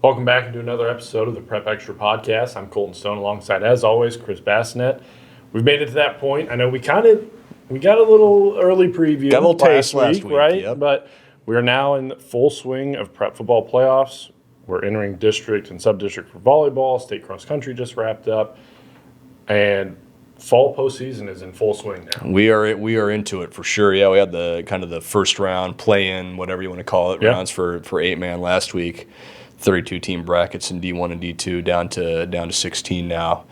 Welcome back to another episode of the Prep Extra Podcast. I'm Colton Stone alongside, as always, Chris Basnett. We've made it to that point. I know we got a little early preview. Got a little taste last week, right? yep. But we are now in the full swing of prep football playoffs. We're entering district and sub-district for volleyball. State cross country just wrapped up. And fall postseason is in full swing now. We are into it for sure. Yeah, we had the kind of the first round play-in, whatever you want to call it, rounds for 8-man last week. 32 team brackets in D1 and D2 down to 16 now.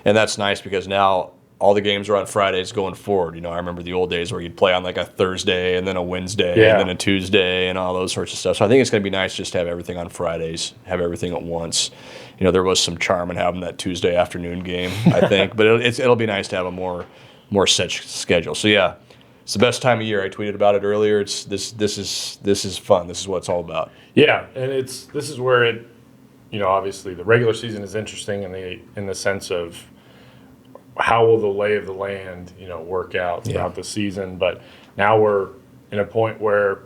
And that's nice because now all the games are on Fridays going forward. You know, I remember the old days where you'd play on like a Thursday and then a Wednesday and then a Tuesday and all those sorts of stuff. So I think it's going to be nice just to have everything on Fridays, have everything at once. You know, there was some charm in having that Tuesday afternoon game, I think, but it'll be nice to have a more set schedule. So yeah, it's the best time of year. I tweeted about it earlier. It's this is fun. This is what it's all about. Yeah, and this is where it, you know, obviously the regular season is interesting in the sense of how will the lay of the land, you know, work out throughout the season. But now we're in a point where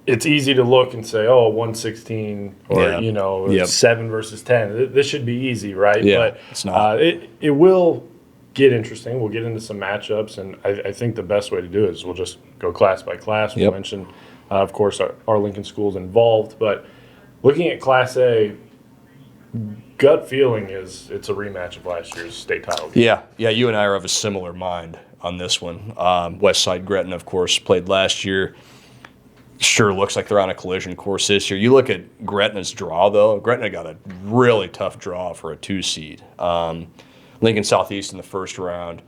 it's easy to look and say, oh, 116 or 7 versus 10. This should be easy, right? Yeah, but it's not. It will get interesting. We'll get into some matchups, and I think the best way to do it is we'll just go class by class. We'll mention, of course, our Lincoln schools involved. But looking at Class A, gut feeling is it's a rematch of last year's state title game. Yeah, you and I are of a similar mind on this one. Westside Gretna, of course, played last year. Sure looks like they're on a collision course this year. You look at Gretna's draw, though. Gretna got a really tough draw for a 2 seed. Lincoln Southeast in the first round.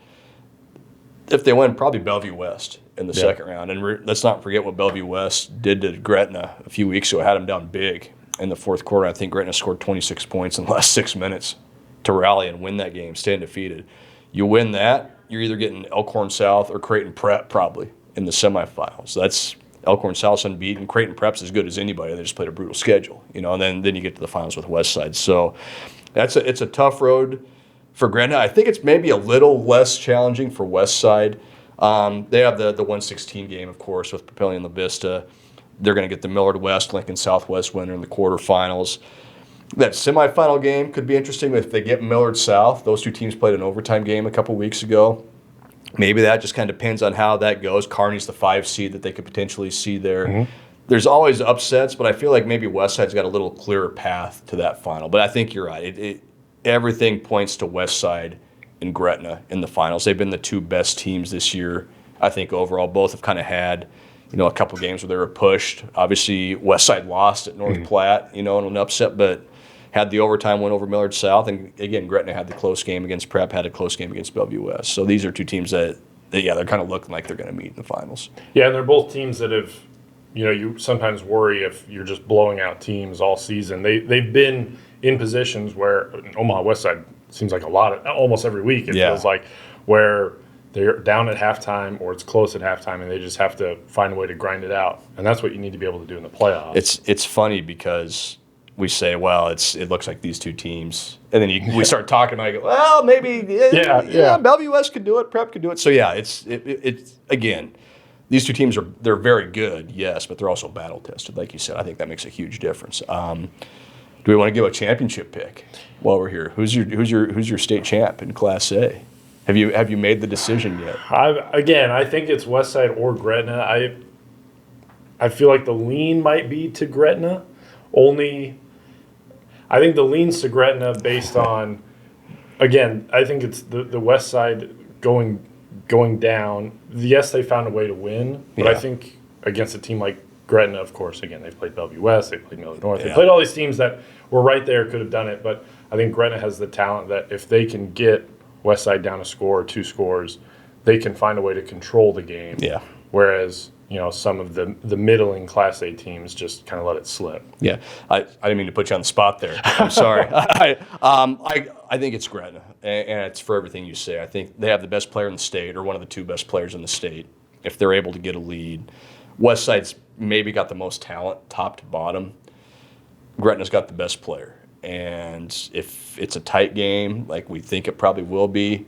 If they win, probably Bellevue West in the second round. And let's not forget what Bellevue West did to Gretna a few weeks ago. Had them down big in the fourth quarter. I think Gretna scored 26 points in the last 6 minutes to rally and win that game, stay undefeated. You win that, you're either getting Elkhorn South or Creighton Prep probably in the semifinals. So that's Elkhorn South's unbeaten. Creighton Prep's as good as anybody. They just played a brutal schedule, you know. And then you get to the finals with Westside. So it's a tough road for Gretna. I think it's maybe a little less challenging for Westside. They have the 116 game, of course, with Papillion La Vista. They're going to get the Millard West, Lincoln Southwest winner in the quarterfinals. That semifinal game could be interesting if they get Millard South. Those two teams played an overtime game a couple weeks ago. Maybe that just kind of depends on how that goes. Kearney's the 5 seed that they could potentially see there. Mm-hmm. There's always upsets, but I feel like maybe Westside's got a little clearer path to that final. But I think you're right. Everything points to Westside and Gretna in the finals. They've been the 2 best teams this year, I think, overall. Both have kind of had, you know, a couple games where they were pushed. Obviously, Westside lost at North Platte, you know, in an upset, but had the overtime win over Millard South. And, again, Gretna had the close game against Prep, had a close game against Bellevue West. So these are 2 teams that they're kind of looking like they're going to meet in the finals. Yeah, and they're both teams that have, you know, you sometimes worry if you're just blowing out teams all season. They've been in positions where Omaha Westside seems like almost every week it feels like, where they're down at halftime or it's close at halftime and they just have to find a way to grind it out. And that's what you need to be able to do in the playoffs. It's funny because we say, well, it looks like these 2 teams. And then we start talking about it. Well, maybe Bellevue West could do it, Prep could do it. So, yeah, it's again, these 2 teams they're very good, yes, but they're also battle-tested. Like you said, I think that makes a huge difference. Do we want to give a championship pick while we're here? Who's your state champ in Class A? Have you made the decision yet? I think it's Westside or Gretna. I feel like the lean might be to Gretna. I think the lean's to Gretna based on, again, I think it's the Westside going down. Yes, they found a way to win, but I think against a team like Gretna, of course, again, they've played Bellevue West, they played Millard North, they played all these teams that were right there, could have done it, but I think Gretna has the talent that if they can get Westside down a score or 2 scores, they can find a way to control the game. Yeah. Whereas, you know, some of the middling Class A teams just kind of let it slip. Yeah. I didn't mean to put you on the spot there. I'm sorry. I think it's Gretna, and it's for everything you say. I think they have the best player in the state, or one of the 2 best players in the state, if they're able to get a lead. Westside's maybe got the most talent, top to bottom. Gretna's got the best player. And if it's a tight game, like we think it probably will be,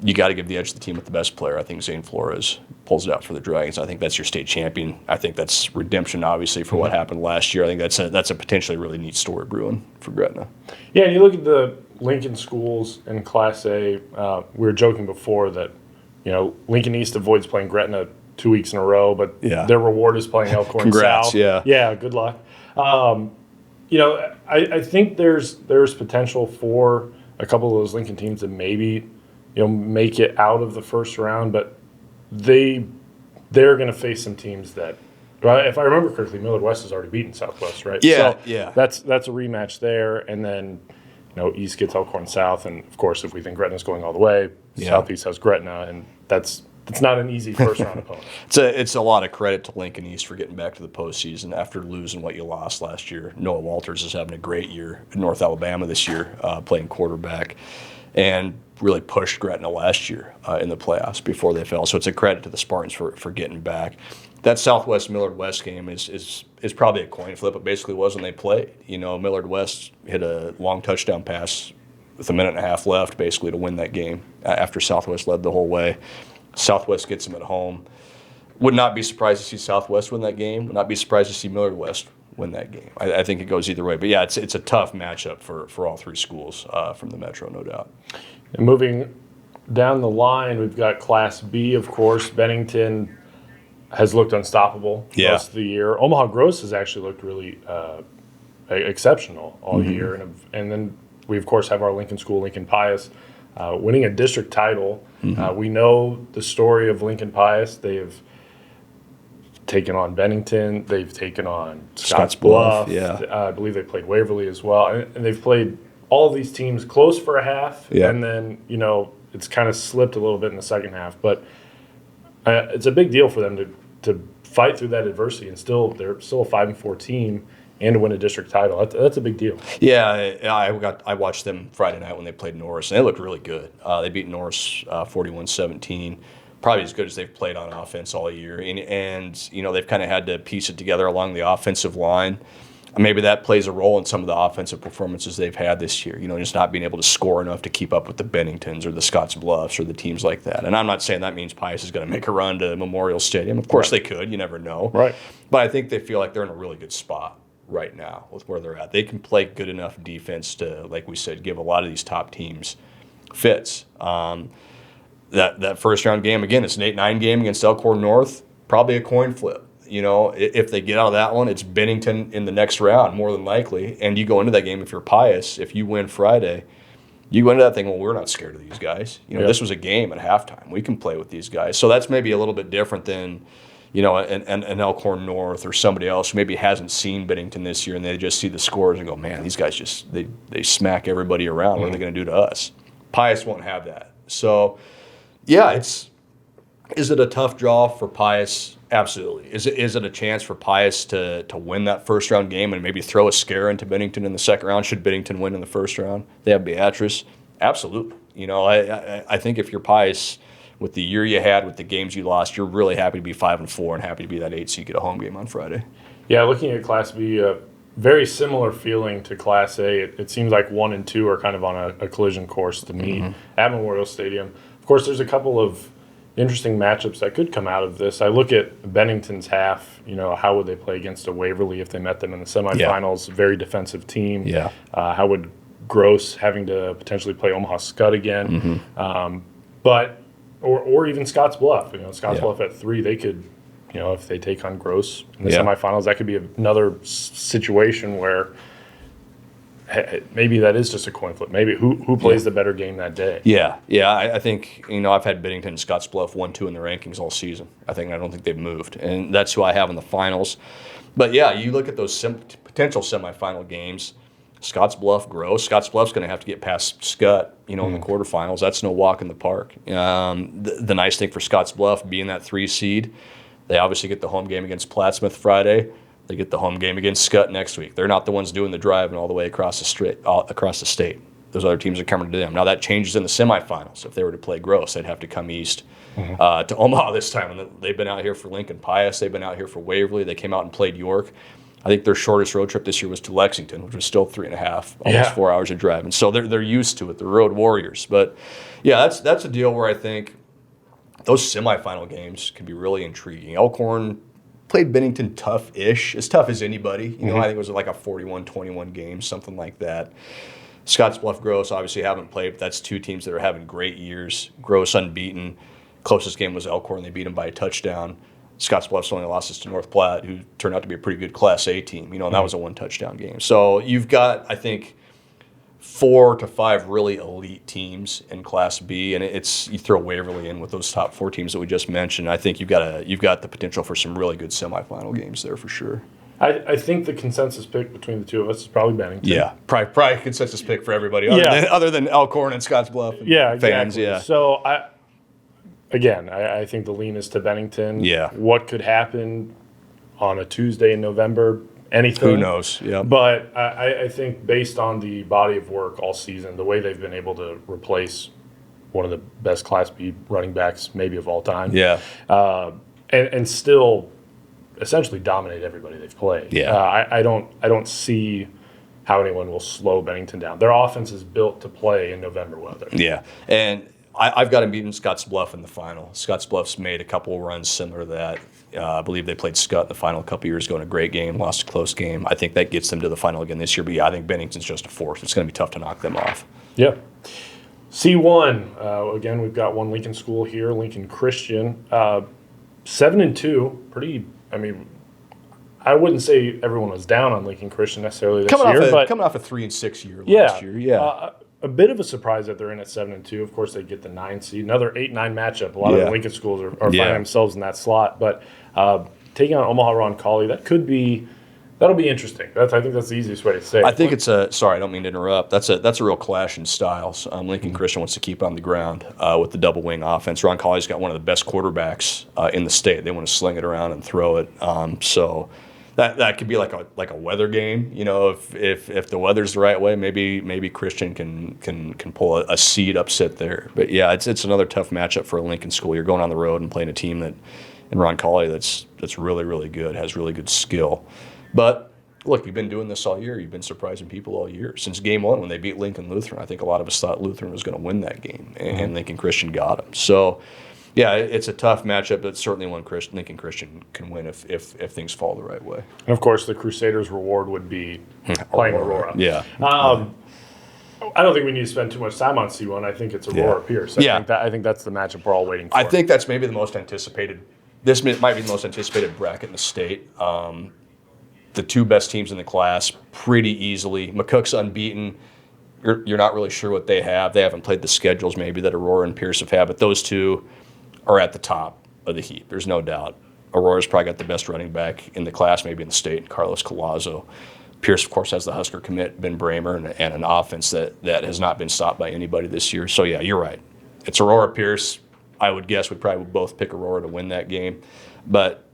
you got to give the edge to the team with the best player. I think Zane Flores pulls it out for the Dragons. I think that's your state champion. I think that's redemption, obviously, for what happened last year. I think that's a potentially really neat story brewing for Gretna. Yeah, and you look at the Lincoln schools in Class A. We were joking before that, Lincoln East avoids playing Gretna 2 weeks in a row, but their reward is playing Elkhorn Congrats, South. yeah. Yeah, good luck. I think there's potential for a couple of those Lincoln teams to maybe, make it out of the first round, but they're going to face some teams that, if I remember correctly, Millard West has already beaten Southwest, right? Yeah, so yeah. That's a rematch there, and then East gets Elkhorn South, and of course, if we think Gretna's going all the way, Southeast has Gretna, and it's not an easy first round opponent. It's a lot of credit to Lincoln East for getting back to the postseason after losing what you lost last year. Noah Walters is having a great year in North Alabama this year, playing quarterback, and really pushed Gretna last year in the playoffs before they fell. So it's a credit to the Spartans for getting back. That Southwest Millard West game is probably a coin flip. It basically was when they played. Millard West hit a long touchdown pass with a minute and a half left, basically to win that game after Southwest led the whole way. Southwest gets them at home. Would not be surprised to see Southwest win that game. Would not be surprised to see Millard West win that game. I think it goes either way. But yeah, it's a tough matchup for all three schools from the Metro, no doubt. And moving down the line, we've got Class B, of course. Bennington has looked unstoppable most of the year. Omaha Gross has actually looked really exceptional all year. And then we, of course, have our Lincoln school, Lincoln Pius, winning a district title. We know the story of Lincoln Pius. They've taken on Bennington. They've taken on Scotts Bluff. I believe they played Waverly as well. And they've played all of these teams close for a half. And then, it's kind of slipped a little bit in the second half. But it's a big deal for them to fight through that adversity, and they're still a 5-4 team and to win a district title. That's a big deal. Yeah, I watched them Friday night when they played Norris, and they looked really good. They beat Norris 41-17, probably as good as they've played on offense all year. And they've kind of had to piece it together along the offensive line. Maybe that plays a role in some of the offensive performances they've had this year, just not being able to score enough to keep up with the Benningtons or the Scotts Bluffs or the teams like that. And I'm not saying that means Pius is going to make a run to Memorial Stadium. Of course they could. You never know. Right. But I think they feel like they're in a really good spot right now with where they're at. They can play good enough defense to, like we said, give a lot of these top teams fits. That first round game, again, it's an 8-9 game against Elkhorn North, probably a coin flip. If they get out of that one, it's Bennington in the next round, more than likely. And you go into that game, if you're Pius, if you win Friday, you go into that thing, well, we're not scared of these guys. This was a game at halftime. We can play with these guys. So that's maybe a little bit different than, an Elkhorn North or somebody else who maybe hasn't seen Bennington this year, and they just see the scores and go, man, these guys just, they smack everybody around. What are they going to do to us? Pius won't have that. So, yeah, is it a tough draw for Pius? Absolutely. Is it a chance for Pius to win that first round game and maybe throw a scare into Bennington in the second round? Should Bennington win in the first round? They have Beatrice. Absolutely. I think if you're Pius, with the year you had, with the games you lost, you're really happy to be 5-4 and happy to be that 8 seed, get a home game on Friday. Yeah, looking at Class B, very similar feeling to Class A. It seems like 1 and 2 are kind of on a collision course to meet at Memorial Stadium. Of course, there's a couple of interesting matchups that could come out of this. I look at Bennington's half. How would they play against a Waverly if they met them in the semifinals? Very defensive team. How would Gross having to potentially play Omaha Scud again? But even Scotts Bluff. Scotts Bluff at 3, they could, if they take on Gross in the semifinals, that could be another situation where maybe that is just a coin flip. Maybe who plays the better game that day? I think I've had Bennington and Scotts Bluff 1-2 in the rankings all season. I don't think they've moved, and that's who I have in the finals. But yeah, you look at those potential semifinal games. Scotts Bluff, Gross. Scotts Bluff's going to have to get past Scott, in the quarterfinals. That's no walk in the park. The nice thing for Scotts Bluff being that 3 seed, they obviously get the home game against Plattsmouth Friday. They get the home game against Scott next week. They're not the ones doing the driving all the way across the state. Those other teams are coming to them. Now that changes in the semifinals. If they were to play Gross, they'd have to come east to Omaha this time. And they've been out here for Lincoln Pius. They've been out here for Waverly. They came out and played York. I think their shortest road trip this year was to Lexington, which was still 3.5, almost 4 hours of driving. So they're used to it. They're road warriors. But yeah, that's a deal where I think those semifinal games can be really intriguing. Elkhorn played Bennington tough-ish, as tough as anybody. I think it was like a 41-21 game, something like that. Scottsbluff, Gross obviously haven't played, but that's two teams that are having great years. Gross unbeaten. Closest game was Elkhorn. They beat them by a touchdown. Scottsbluff's only lost us to North Platte, who turned out to be a pretty good Class A team. And that was a one-touchdown game. So you've got, I think, 4 to 5 really elite teams in Class B, and you throw Waverly in with those top 4 teams that we just mentioned. I think you've got the potential for some really good semifinal games there for sure. I think the consensus pick between the two of us is probably Bennington. Yeah, probably a consensus pick for everybody other than Elkhorn and Scottsbluff and fans. Exactly. Yeah. So I think the lean is to Bennington. Yeah. What could happen on a Tuesday in November? Anything. Who knows? Yeah. But I think based on the body of work all season, the way they've been able to replace one of the best Class B running backs maybe of all time. Yeah. And still essentially dominate everybody they've played. Yeah. I don't see how anyone will slow Bennington down. Their offense is built to play in November weather. Yeah. And I've got them beating Scottsbluff in the final. Scottsbluff's made a couple runs similar to that. I believe they played Scott in the final a couple years ago in a great game, lost a close game. I think that gets them to the final again this year. But, yeah, I think Bennington's just a force. It's going to be tough to knock them off. Yeah. C1, again, we've got one Lincoln school here, Lincoln Christian. 7-2, pretty, I wouldn't say everyone was down on Lincoln Christian necessarily this year. But coming off a 3-6 year last year. Yeah. A bit of a surprise that they're in at 7-2. Of course, they get the 9 seed. Another 8-9 matchup. A lot of the Lincoln schools are finding themselves in that slot. But taking on Omaha Roncalli, that'll be interesting. I think that's the easiest way to say it. I think it's sorry, I don't mean to interrupt. That's a real clash in styles. Lincoln Christian wants to keep it on the ground with the double wing offense. Roncalli's got one of the best quarterbacks in the state. They want to sling it around and throw it. So that could be like a weather game. If the weather's the right way, maybe Christian can pull a seed upset there. But yeah, it's another tough matchup for a Lincoln school. You're going on the road and playing a team in Roncalli that's really, really good, has really good skill. But look, you've been doing this all year. You've been surprising people all year. Since game 1 when they beat Lincoln Lutheran, I think a lot of us thought Lutheran was going to win that game, and Lincoln Christian got them. So, yeah, it's a tough matchup, but certainly one Lincoln Christian can win if things fall the right way. And, of course, the Crusaders' reward would be playing Aurora. Yeah. I don't think we need to spend too much time on C1. I think it's Aurora Pierce. I think that's the matchup we're all waiting for. I think that's maybe the most anticipated. This might be the most anticipated bracket in the state. The 2 best teams in the class pretty easily. McCook's unbeaten. You're not really sure what they have. They haven't played the schedules maybe that Aurora and Pierce have had, but those 2 are at the top of the heap. There's no doubt. Aurora's probably got the best running back in the class, maybe in the state, Carlos Collazo. Pierce, of course, has the Husker commit, Ben Bramer, and an offense that has not been stopped by anybody this year. So, yeah, you're right. It's Aurora Pierce. I would guess we'd probably both pick Aurora to win that game. But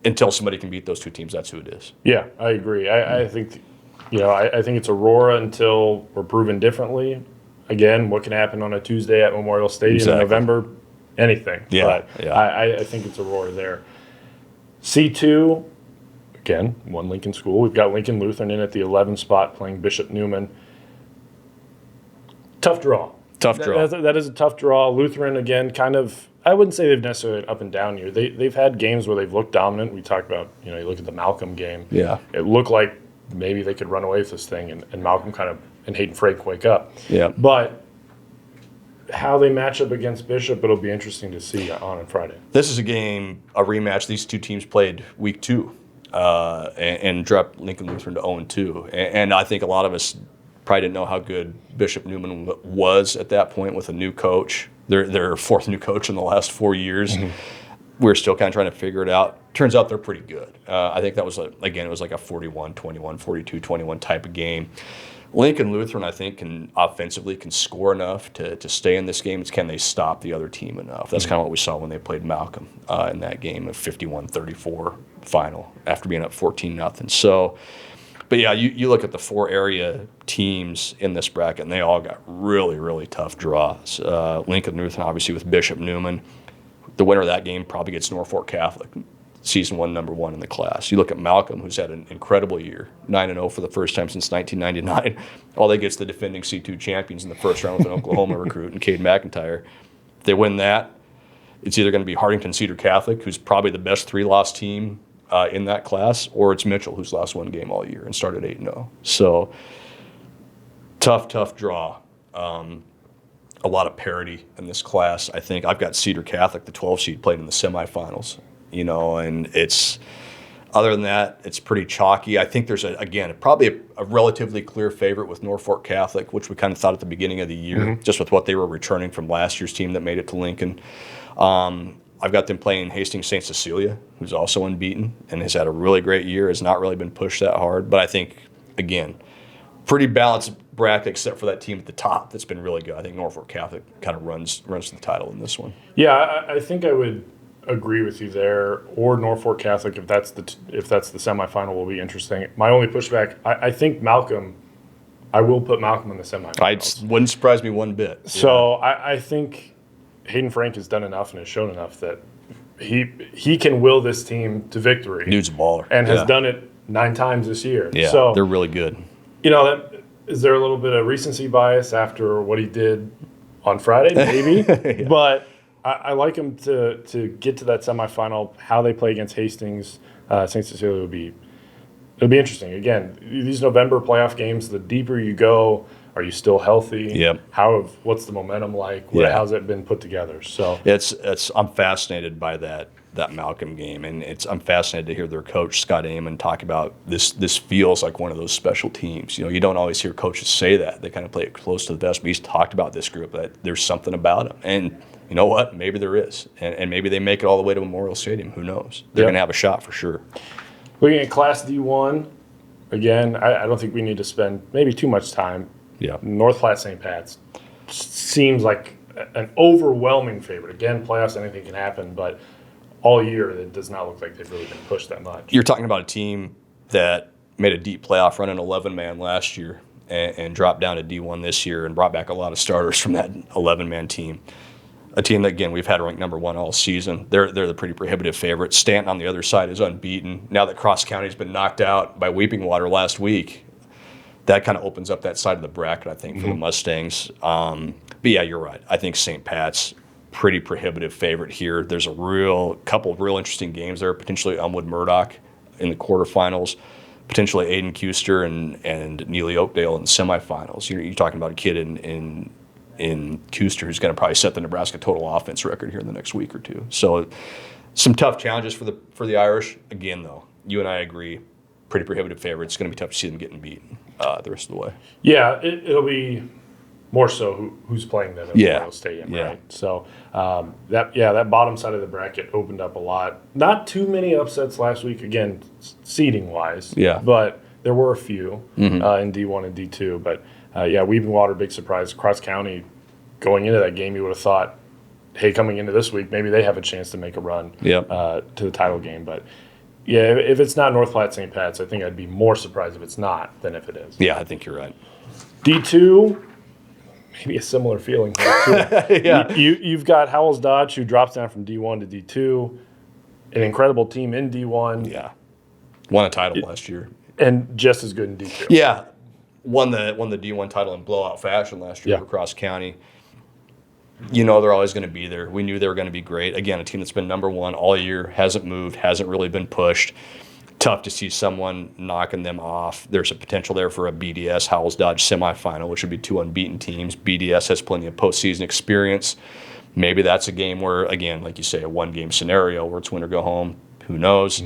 until somebody can beat those 2 teams, that's who it is. Yeah, I agree. I think, I think it's Aurora until we're proven differently. Again, what can happen on a Tuesday at Memorial Stadium in November? Anything. Yeah. But I think it's Aurora there. C2, again, one Lincoln school. We've got Lincoln Lutheran in at the 11 spot playing Bishop Neumann. Tough draw. That is a tough draw. Lutheran, again, kind of, I wouldn't say they've necessarily an up and down year. They've had games where they've looked dominant. We talked about, you look at the Malcolm game. Yeah. It looked like maybe they could run away with this thing, and Malcolm and Hayden Frake wake up. Yeah. But how they match up against Bishop, it'll be interesting to see on Friday. This is a rematch. These 2 teams played week 2 and dropped Lincoln Lutheran to 0-2. And I think a lot of us probably didn't know how good Bishop Neumann was at that point with a new coach. Their 4th new coach in the last 4 years. Mm-hmm. We're still kind of trying to figure it out. Turns out they're pretty good. I think that was, it was like a 41-21, 42-21 type of game. Lincoln Lutheran, I think, can score enough to stay in this game. It's can they stop the other team enough? That's kind of what we saw when they played Malcolm in that game of 51-34 final after being up 14-0. So, but yeah, you look at the 4 area teams in this bracket, and they all got really, really tough draws. Lincoln Lutheran, obviously, with Bishop Neumann. The winner of that game probably gets Norfolk Catholic. season one number one in the class. You look at Malcolm, who's had an incredible year, 9-0 for the first time since 1999. All they get is the defending C2 champions in the first round with an Oklahoma recruit and Cade McIntyre. If they win that, it's either going to be Hartington Cedar Catholic, who's probably the best 3-loss team in that class, or it's Mitchell, who's lost one game all year and started 8-0. So tough draw. A lot of parity in this class. I think I've got Cedar Catholic, the 12 seed, played in the semifinals. And it's other than that, it's pretty chalky. I think there's probably a relatively clear favorite with Norfolk Catholic, which we kind of thought at the beginning of the year, just with what they were returning from last year's team that made it to Lincoln. I've got them playing Hastings St. Cecilia, who's also unbeaten and has had a really great year, has not really been pushed that hard. But I think, again, pretty balanced bracket except for that team at the top that's been really good. I think Norfolk Catholic kind of runs to the title in this one. Yeah, I think I would agree with you there. Or Norfolk Catholic, if that's the semifinal, will be interesting. My only pushback, I think Malcolm. I will put Malcolm in the semifinals. It wouldn't surprise me one bit. So I think Hayden Frank has done enough and has shown enough that he can will this team to victory. Dude's a baller. And has done it 9 times this year. Yeah, so, they're really good. Is there a little bit of recency bias after what he did on Friday? Maybe. Yeah. But I like him to get to that semifinal. How they play against Hastings, St. Cecilia it'll be interesting. Again, these November playoff games, the deeper you go, are you still healthy? Yep. What's the momentum like? How's it been put together? So I'm fascinated by that Malcolm game, and I'm fascinated to hear their coach Scott Amon talk about this. This feels like one of those special teams. You don't always hear coaches say that. They kind of play it close to the vest. But he's talked about this group, that there's something about them, and you know what? Maybe there is, and maybe they make it all the way to Memorial Stadium. Who knows? They're going to have a shot for sure. Looking at Class D1, again, I don't think we need to spend maybe too much time. Yeah. North Platte St. Pat's seems like an overwhelming favorite. Again, playoffs, anything can happen, but all year it does not look like they've really been pushed that much. You're talking about a team that made a deep playoff run in 11-man last year and dropped down to D1 this year and brought back a lot of starters from that 11-man team. A team that, again, we've had ranked number 1 all season. They're the pretty prohibitive favorite. Stanton on the other side is unbeaten. Now that Cross County's been knocked out by Weeping Water last week, that kind of opens up that side of the bracket, I think, for the Mustangs. But yeah, you're right. I think St. Pat's pretty prohibitive favorite here. There's a couple of real interesting games there. Potentially Elmwood Murdoch in the quarterfinals. Potentially Aiden Kuster and Neely Oakdale in the semifinals. You're talking about a kid in Kuster who's going to probably set the Nebraska total offense record here in the next week or two. So some tough challenges for the Irish. Again, though, you and I agree, pretty prohibitive favorite. It's going to be tough to see them getting beaten the rest of the way. Yeah, it'll be more so who's playing them at Memorial Stadium, right? So that bottom side of the bracket opened up a lot. Not too many upsets last week, again, seeding wise. Yeah. But there were a few in D1 and D2. But Weeping Water, big surprise. Cross County, going into that game, you would have thought, hey, coming into this week, maybe they have a chance to make a run to the title game. But yeah, if it's not North Platte St. Pat's, I think I'd be more surprised if it's not than if it is. Yeah, I think you're right. D2, maybe a similar feeling here too. Yeah. You've got Howells Dodge, who drops down from D1 to D2, an incredible team in D1. Yeah, won a title last year. And just as good in D2. Yeah, won the D1 title in blowout fashion last year for Cross County. They're always going to be there. We knew they were going to be great. Again, a team that's been number 1 all year, hasn't moved, hasn't really been pushed. Tough to see someone knocking them off. There's a potential there for a BDS Howells Dodge semifinal, which would be 2 unbeaten teams. BDS has plenty of postseason experience. Maybe that's a game where, again, like you say, a 1-game scenario where it's win or go home. Who knows?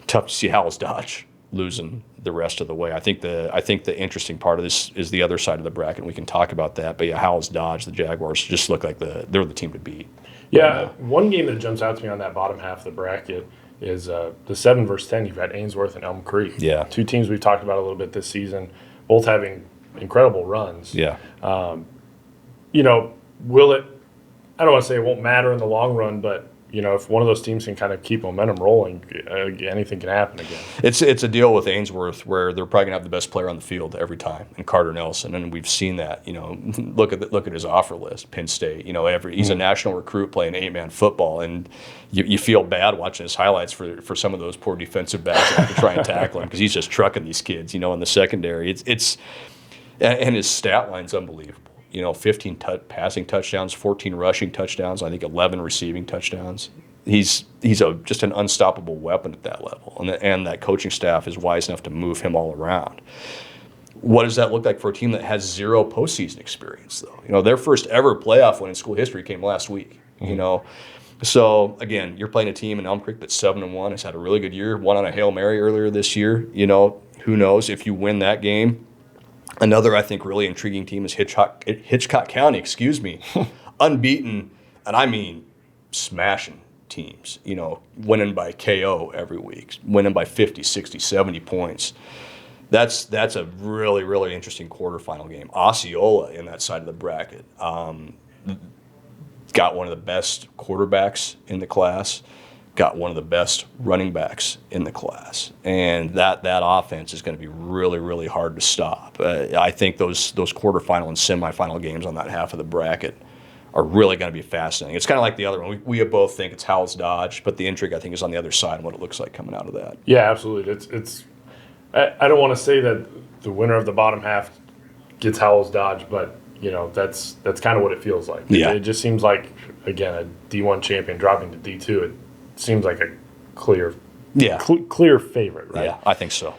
Tough to see Howells Dodge losing the rest of the way. I think the interesting part of this is the other side of the bracket. We can talk about that. But yeah, Howells Dodge, the Jaguars, just look like they're the team to beat. Yeah, one game that jumps out to me on that bottom half of the bracket is the 7 versus 10. You've got Ainsworth and Elm Creek. Yeah. 2 teams we've talked about a little bit this season, both having incredible runs. Yeah. Will it, I don't want to say it won't matter in the long run, but, if one of those teams can kind of keep momentum rolling, anything can happen again. It's a deal with Ainsworth where they're probably gonna have the best player on the field every time, and Carter Nelson, and we've seen that. Look at his offer list. Penn State. He's a national recruit playing 8-man football, and you feel bad watching his highlights for some of those poor defensive backs that have to try and tackle him because he's just trucking these kids. In the secondary, and his stat line's unbelievable. 15 passing touchdowns, 14 rushing touchdowns, I think 11 receiving touchdowns. He's just an unstoppable weapon at that level, and that coaching staff is wise enough to move him all around. What does that look like for a team that has zero postseason experience, though? Their first ever playoff win in school history came last week. So again, you're playing a team in Elm Creek that's 7-1, has had a really good year, won on a Hail Mary earlier this year. Who knows if you win that game. Another, I think, really intriguing team is Hitchcock County, unbeaten, and I mean smashing teams, winning by KO every week, winning by 50, 60, 70 points. That's a really, really interesting quarterfinal game. Osceola in that side of the bracket got one of the best quarterbacks in the class, got one of the best running backs in the class, and that offense is going to be really, really hard to stop. I think those quarterfinal and semifinal games on that half of the bracket are really going to be fascinating. It's kind of like the other one. We both think it's Howells Dodge, but the intrigue, I think, is on the other side and what it looks like coming out of that. Yeah, absolutely. I don't want to say that the winner of the bottom half gets Howells Dodge, but that's kind of what it feels like. Yeah. It just seems like, again, a D1 champion dropping to D2. It seems like a clear favorite, right? Yeah, I think so.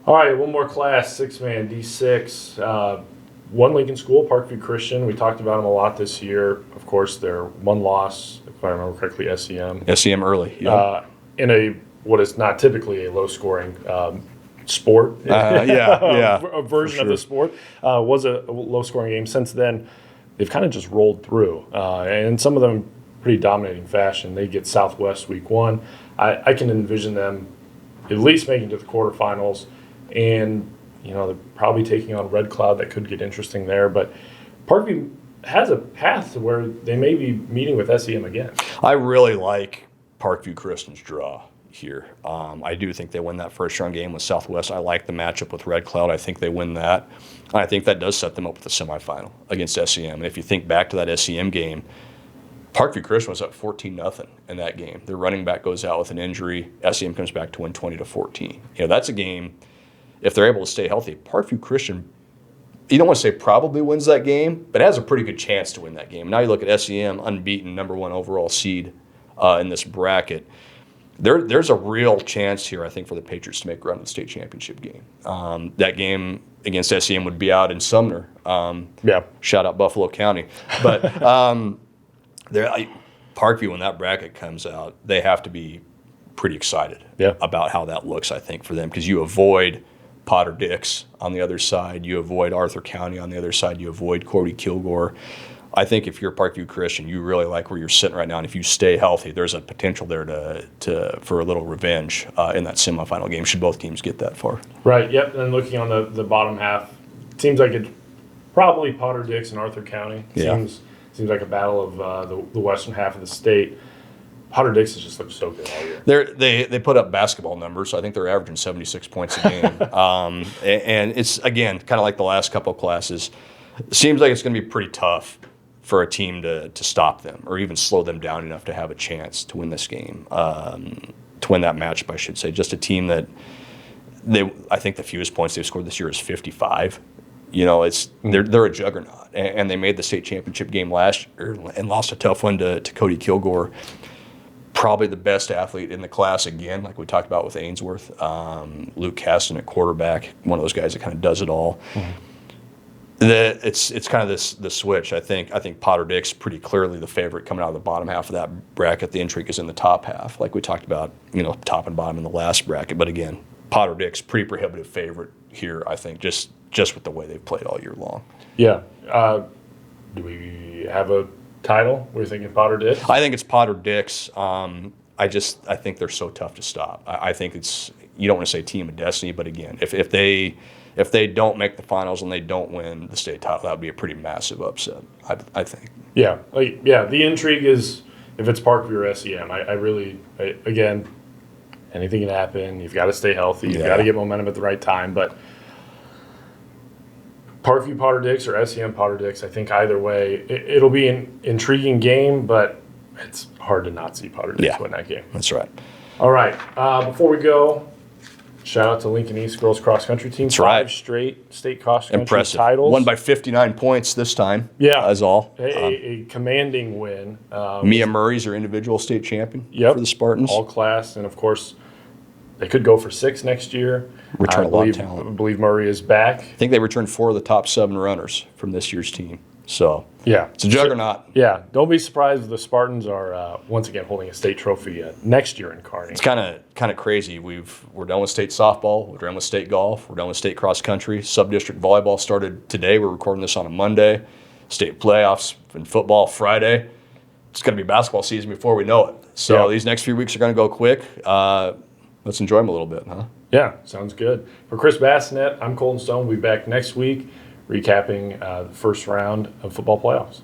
All right, one more class, 6-man D6. One Lincoln School, Parkview Christian. We talked about them a lot this year. Of course, their one loss, if I remember correctly, SEM. SEM early. Yep. In what is not typically a low-scoring sport. A version of the sport. Was a low-scoring game. Since then, they've kind of just rolled through. And some of them pretty dominating fashion. They get Southwest week 1. I can envision them at least making to the quarterfinals, and they're probably taking on Red Cloud. That could get interesting there. But Parkview has a path to where they may be meeting with SEM again. I really like Parkview Christian's draw here. I do think they win that first-round game with Southwest. I like the matchup with Red Cloud. I think they win that. I think that does set them up with the semifinal against SEM. And if you think back to that SEM game, Parkview Christian was up 14-0 in that game. Their running back goes out with an injury. SEM comes back to win 20-14. That's a game, if they're able to stay healthy, Parkview Christian, you don't want to say probably wins that game, but has a pretty good chance to win that game. Now you look at SEM, unbeaten, number 1 overall seed in this bracket. There's a real chance here, I think, for the Patriots to make a run at the state championship game. That game against SEM would be out in Sumner. Shout out Buffalo County. But Parkview, when that bracket comes out, they have to be pretty excited about how that looks, I think, for them, because you avoid Potter Dix on the other side, you avoid Arthur County on the other side, you avoid Cordy Kilgore. I think if you're Parkview Christian, you really like where you're sitting right now, and if you stay healthy, there's a potential there for a little revenge in that semifinal game, should both teams get that far. Right, yep, and looking on the bottom half, it seems like it's probably Potter Dix and Arthur County. Seems like a battle of the western half of the state. Potter Dix has just looked so good all year. They put up basketball numbers. I think they're averaging 76 points a game. And it's, again, kind of like the last couple of classes. It seems like it's going to be pretty tough for a team to stop them or even slow them down enough to have a chance to win this game, to win that matchup, I should say. Just a team that I think the fewest points they've scored this year is 55. They're a juggernaut, and they made the state championship game last year and lost a tough one to Cody Kilgore. Probably the best athlete in the class again, like we talked about with Ainsworth. Luke Caston at quarterback, one of those guys that kind of does it all. Mm-hmm. It's kind of the switch. I think Potter Dix pretty clearly the favorite coming out of the bottom half of that bracket. The intrigue is in the top half, like we talked about, top and bottom in the last bracket. But again, Potter Dix pretty prohibitive favorite here. I think just with the way they've played all year long. Yeah. Do we have a title? We're thinking Potter Dix. I think it's Potter Dix. I think they're so tough to stop. I think it's, you don't want to say team of destiny, but again, if they don't make the finals and they don't win the state title, that would be a pretty massive upset, I think. Yeah. The intrigue is if it's Parkview or SEM. Again, anything can happen. You've got to stay healthy. You've got to get momentum at the right time. But Parkview Potter Dix or SEM Potter Dix, I think either way, it'll be an intriguing game, but it's hard to not see Potter Dix win that game. That's right. All right. Before we go, shout out to Lincoln East girls cross country team. That's 5 right. straight state cross country Impressive. titles. Won by 59 points this time. Yeah. As all. A commanding win. Mia Murray's our individual state champion for the Spartans. All class, and of course, they could go for 6 next year. Return a lot of talent. I believe Murray is back. I think they returned 4 of the top 7 runners from this year's team. So it's a juggernaut. Yeah, don't be surprised if the Spartans are once again holding a state trophy next year in Kearney. It's kind of crazy. We're done with state softball. We're done with state golf. We're done with state cross country. Sub-district volleyball started today. We're recording this on a Monday. State playoffs and football Friday. It's going to be basketball season before we know it. So these next few weeks are going to go quick. Let's enjoy them a little bit, huh? Yeah, sounds good. For Chris Basnett, I'm Colton Stone. We'll be back next week recapping the first round of football playoffs.